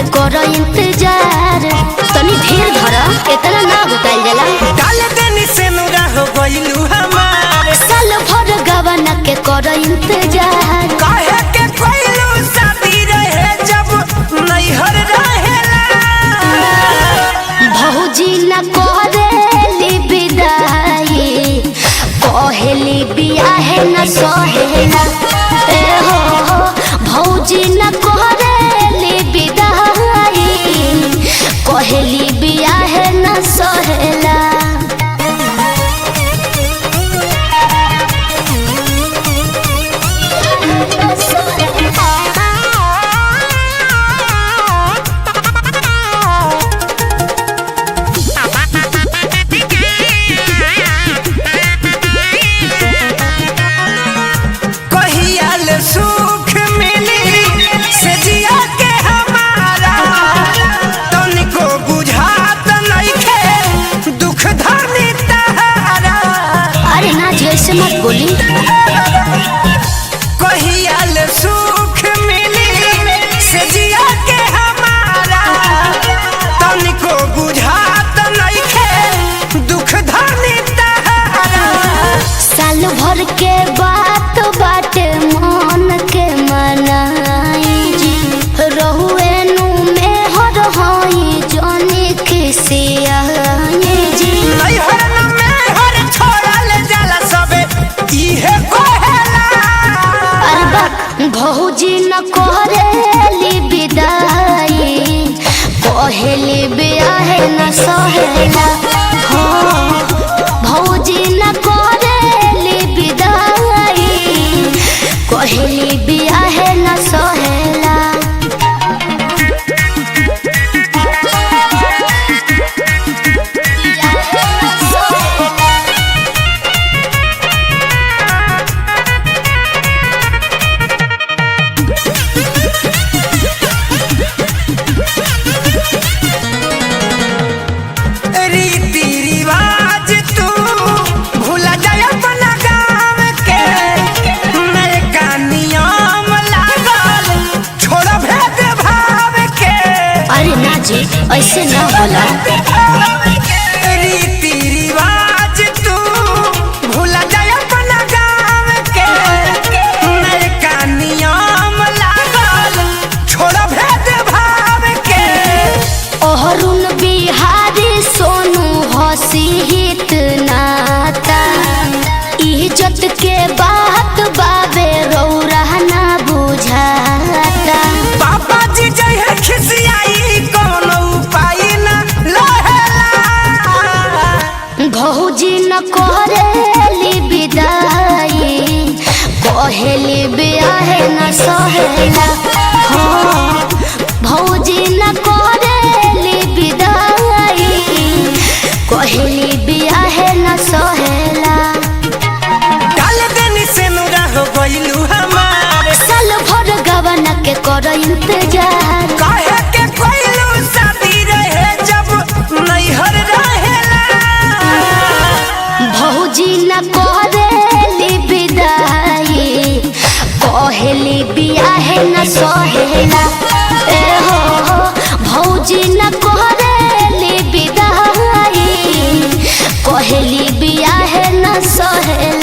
के करो इंतजार, तनी धीर धरा, इतना ना बताइल जाला। काले दिन से नुरा हो गइलू हमार, साल भर गवाना के करो इंतजार। काहे के कोइलू शादी रहे जब नैहर रहेला। भौजी न करेली विदाई, कहेली बियाहे न सहेला। ए हो भौजी न करेली विदाई, कहेली बियाहे न सहेला। सुख मिली से जिया के हमारा, तनिको बुझात नइखे दुख धनी तहारा। अरे ना जैसे मत बोली। कहियाल सुख मिली से जिया के हमारा, तनिको बुझात नइखे दुख धनी तहारा। साल भर के बात बाटे मन के मनाई जी, रहुए नु में हर होई जाने खिसियाई जी। नैहर न में हर छोड़ल जाला सबे इहे कहेला। अरे बा भौजी न करेली विदाई, कहेली बियाहे न सहेला। हाँ भौजी न करेली विदाई, कहेली बियाहे न सहेला। रीति रिवाज तू भूला जाए अपना गाँव के, नयका नियम लागल छोड़ भेद भाव के। अरे ना जी ऐसे ना होला। रीति रिवाज तू भूला जाए अपना गाँव के, नयका नियम लागल छोड़ भेद भाव के। अरुण बिहारी सोनू हसी हित नाता, इज्जत के बात बाबे रौरा ना बुझाता। पापा जी जय खिसियाई कोनो उपाय न लहेला। भौजी न करेली विदाई, कहेली बियाहे न सहेला। हाँ भौजी न करेली विदाई, कहेली बियाहे न सहेला। काले दिन से नुरा हो गइलू हमार, साल भर गवाना के करो इंतजार। काहे के कोइलू शादी रहे जब नैहर रहेला। भौजी न करेली विदाई, कहेली बियाहे न सहेला। ए हो भौजी न करेली विदाई, कहेली बियाहे न सहेला।